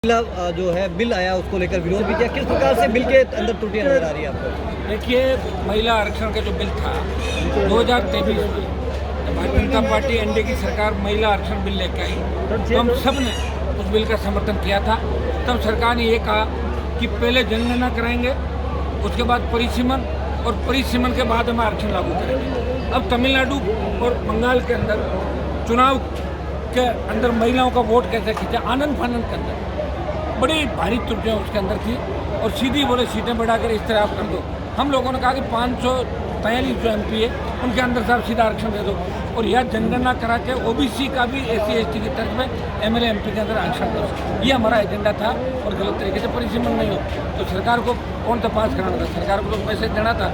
जो है बिल आया उसको लेकर विरोध भी किया, किस प्रकार से बिल के अंदर त्रुटियां नजर आ रही है आपको? देखिए, महिला आरक्षण का जो बिल था 2023 में, भारतीय जनता पार्टी एनडीए की सरकार महिला आरक्षण बिल लेकर आई तो हम सब ने उस बिल का समर्थन किया था। तब सरकार ने ये कहा कि पहले जनगणना कराएंगे, उसके बाद परिसीमन, और परिसीमन के बाद हम आरक्षण लागू करेंगे। अब तमिलनाडु और बंगाल के अंदर चुनाव के अंदर महिलाओं का वोट कैसे खींचा, आनंद फानंद के अंदर बड़ी भारी त्रुटियाँ उसके अंदर थी, और सीधी बोले सीटें बढ़ाकर इस तरह आप कर दो। हम लोगों ने कहा कि 543 जो MP है उनके अंदर साहब सीधा आरक्षण दे दो, और यह जनगणना करा के OBC का भी SC/ST की तर्ज में MLA MP के अंदर आरक्षण दो। ये हमारा एजेंडा था, और गलत तरीके से परिसीमन नहीं हो तो सरकार को कौन सा पास कराना था? सरकार को तो मैसेज देना था।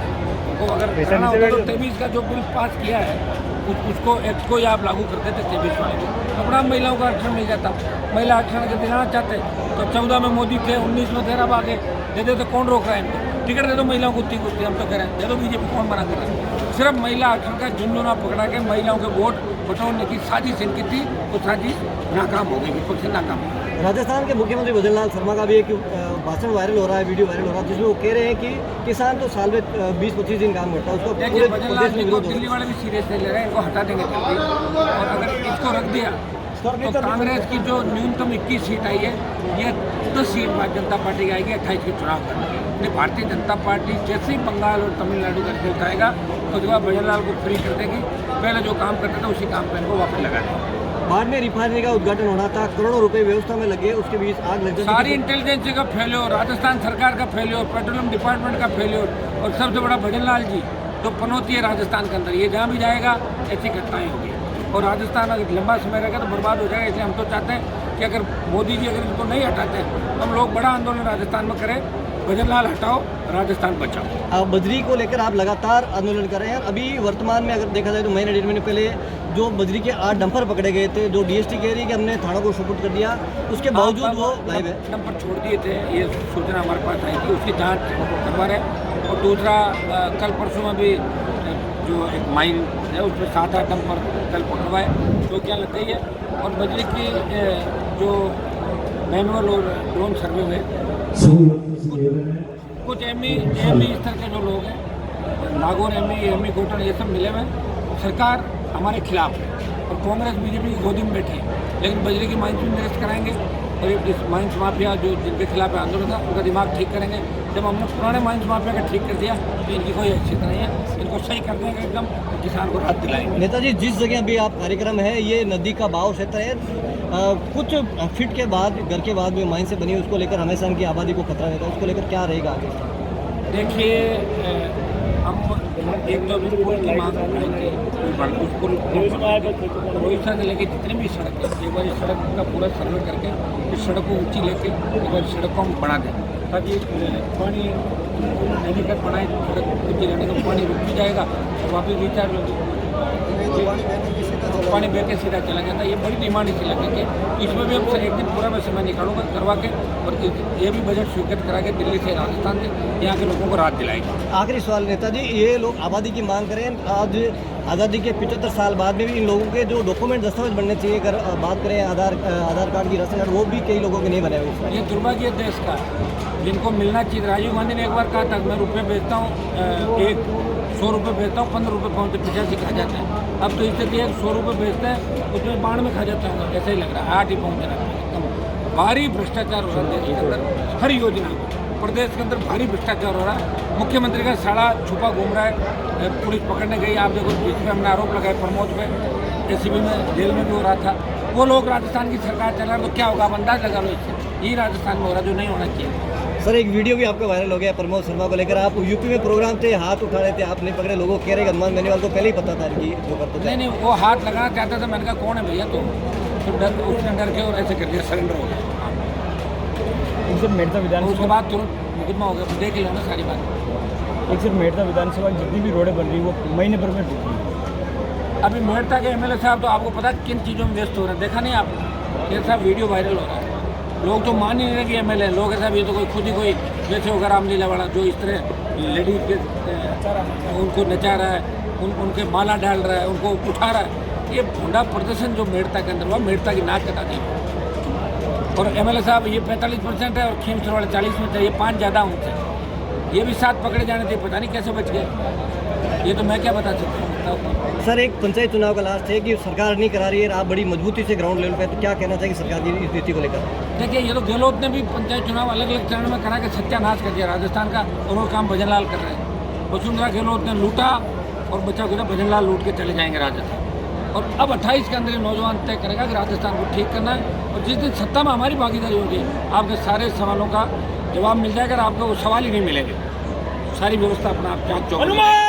वो अगर कराना होता तो 23 का जो बिल पास किया है उसको एक्ट को या आप लागू कर देते 23 वाले को, अपना महिलाओं का आरक्षण मिल जाता। महिला आरक्षण अगर दिलाना चाहते तो 14 में मोदी थे, 19 में थे, अब आगे दे दे तो कौन रोक रहा है इनको? टिकट दे दो महिलाओं को, उतनी कुछ हम तो कह रहे हैं दे दो, बीजेपी कौन मना कर रहा है? सिर्फ महिला आरक्षण का झुंझुना पकड़ा के महिलाओं के वोट बटोरने की साजिश इनकी थी, वो साजिश नाकाम हो गई, विपक्ष से नाकाम हो गई। राजस्थान के मुख्यमंत्री भजनलाल शर्मा का भी एक भाषण वायरल हो रहा है, वीडियो वायरल हो रहा है, जिसमें वो कह रहे हैं कि किसान तो साल में 20-25 दिन काम करता है, उसको पूरे प्रदेश में विरोध हो रहा है। दिल्ली वाले भी सीरियस नहीं ले रहे हैं, इनको हटा देंगे जल्दी, और अगर इसको रख दिया तो कांग्रेस की जो न्यूनतम 21 सीट आई है, ये 10 सीट भारतीय जनता पार्टी की आएगी 28 के चुनाव करने। भारतीय जनता पार्टी जैसे ही बंगाल और तमिलनाडु का रिजल्ट आएगा तो उसके बाद भजनलाल को फ्री कर देगी, पहले जो काम करते थे उसी काम पर इनको वापस लगा देंगे। बाद में रिफाइनरी का उद्घाटन होना था, करोड़ों रुपए व्यवस्था में लगे, उसके बीच आग लग गई। सारी इंटेलिजेंसी का फेल्योर, राजस्थान सरकार का फेल्योर, पेट्रोलियम डिपार्टमेंट का फेल्योर, और सबसे बड़ा भजनलाल जी जो पनौती है राजस्थान के अंदर, ये जहाँ भी जाएगा ऐसी घटनाएं होगी, और राजस्थान अगर लंबा समय रहेगा तो बर्बाद हो जाएगा। इसलिए हम तो चाहते हैं कि अगर मोदी जी अगर इनको नहीं हटाते तो हम लोग बड़ा आंदोलन राजस्थान में करें, भजनलाल हटाओ, राजस्थान बचाओ। बजरी को लेकर आप लगातार आंदोलन कर रहे हैं। अभी वर्तमान में अगर देखा जाए तो महीने 1.5 महीने पहले जो बजरी के 8 डंपर पकड़े गए थे, जो DST कह रही है कि हमने थानों को सुपुर्द कर दिया, उसके बावजूद वो गायब है। डंपर छोड़ दिए थे, ये सूचना हमारे पास आई थी, उसकी जाँच करवा रहे हैं। और दूसरा, कल परसों में भी जो एक माइन है उसमें 7-8 डंपर कल पकड़वाए, तो क्या लग गई है। और बजरी की जो मैनुअल और ड्रोन सर्वे हुए, कुछ एमई इस तरह के जो लोग हैं, नागौर एमई गोटन, ये सब मिले हुए। सरकार हमारे खिलाफ है और कांग्रेस बीजेपी की गोदी में बैठी है, लेकिन बजरी की माइंस भी निरस्त कराएंगे, और इस माइंस माफिया जो जिनके खिलाफ आंदोलन था उनका दिमाग ठीक करेंगे। जब हमने पुराने माइंस माफिया का ठीक कर दिया तो इनकी कोई हैसियत नहीं है, इनको सही कर देंगे एकदम, किसान को राहत दिलाएंगे। नेताजी, जिस जगह भी आप कार्यक्रम है, ये नदी का बहाव क्षेत्र है, कुछ फीट के बाद घर के बाद में माइन से बनी है, उसको लेकर हमेशा इनकी आबादी को खतरा रहता है, उसको लेकर क्या रहेगा आगे? देखिए, हम एक तो पुल की मांग करेंगे, रोहिसा से लेके जितनी भी सड़क है, एक बार इस सड़क का पूरा सर्वे करके इस सड़क को ऊंची लेके एक बार सड़क को हम बढ़ा दें, ताकि पानी नदी बनाए, सड़क ऊंची रहने का पानी रुक भी जाएगा और वापस रिचार्ज होगी, पानी बह के सीधा चला जाता है। ये बड़ी डिमांड इसी लगेगी, इसमें भी हम एक दिन पूरा मैं समय निकालूंगा करवा के, और ये भी बजट स्वीकृत करा के दिल्ली से राजस्थान से यहाँ के लोगों को राहत दिलाएंगे। आखिरी सवाल नेताजी, ये लोग आबादी की मांग करें, आज आज़ादी के 75 साल बाद में भी इन लोगों के जो डॉक्यूमेंट दस्तावेज बनने चाहिए, अगर बात करें आधार कार्ड की रस्म, वो भी कई लोगों के नहीं बने हुए। ये दुर्भाग्य देश का, जिनको मिलना चाहिए। राजीव गांधी ने एक बार कहा था, मैं रुपये बेचता हूँ, एक 100 रुपये बेचता हूँ, 15 रुपये पहुँचते 85 खा जाते हैं। अब तो इससे दिए 100 रुपये बेचते हैं, उसमें 92 खा जाता है, ऐसा ही लग रहा है, 8 ही पहुँच रहा है। भारी भ्रष्टाचार हो रहा है देश के अंदर, हर योजना प्रदेश के अंदर भारी भ्रष्टाचार हो रहा है। मुख्यमंत्री का साड़ा छुपा घूम रहा है, पुलिस पकड़ने गई, आप देखो बीच में हमने आरोप लगाए प्रमोद पे, ACB में जेल में भी हो रहा था। वो लोग राजस्थान की सरकार चला रहा, तो क्या होगा आप अंदाज लगा लो, इससे यही राजस्थान में हो रहा जो नहीं होना चाहिए। सर, एक वीडियो भी आपका वायरल हो गया प्रमोद शर्मा को लेकर, आप यूपी में प्रोग्राम थे, हाथ उठा रहे थे, आप नहीं पकड़े, लोगों कह रहे हनुमान बेनीवाल को पहले ही पता था कि जो करते थे। नहीं, वो हाथ लगाना चाहता था, मैंने कहा कौन है भैया, तो डर, उसने डर के और ऐसे कर दिया, सरेंडर हो गया। उसके बाद तुरंत मुकदमा हो गया, देख लो ना सारी बात। एक सिर्फ मेड़ता विधानसभा जितनी भी रोडें बन रही वो महीने भर में टूट रही। अभी मेड़ता के MLA साहब तो आपको पता है किन चीज़ों में व्यस्त हो रहे हैं, देखा नहीं आपने? ये सब वीडियो वायरल हो रहा है, लोग तो मान ही नहीं रहे कि MLA लोग है साहब, ये तो कोई खुद ही कोई जैसे होगा रामलीला वाला, जो इस तरह लेडीज के उनको नचा रहा है, उनके माला डाल रहा है, उनको उठा रहा है। ये भोंडा प्रदर्शन जो मेड़ता के अंदर हुआ, मेड़ता की नाक कटा दी। और एमएलए साहब ये 45% है और खेमसर वाले 40 में थे, ये 5 ज़्यादा उनसे। ये भी 7 पकड़े जाने थे, पता नहीं कैसे बच गए, ये तो मैं क्या बता सकता हूँ। सर एक पंचायत चुनाव का लास्ट है कि सरकार नहीं करा रही है, आप बड़ी मजबूती से ग्राउंड लेवल पे, तो क्या कहना चाहिए सरकार की इस नीति को लेकर? देखिए, ये तो गहलोत ने भी पंचायत चुनाव अलग अलग चरण में करा के सत्यानाश कर दिया राजस्थान का, और वो काम भजन लाल कर रहे हैं। वसुंधरा गहलोत ने लूटा और बचा खुचा भजन लाल लूट के चले जाएंगे राजस्थान। और अब 28 के अंदर ये नौजवान तय करेगा कि राजस्थान को ठीक करना है, और जिस दिन सत्ता में हमारी भागीदारी होगी आपके सारे सवालों का जवाब मिल जाएगा और आपको वो सवाल ही नहीं मिलेंगे। सारी व्यवस्था अपना आप जांच चौक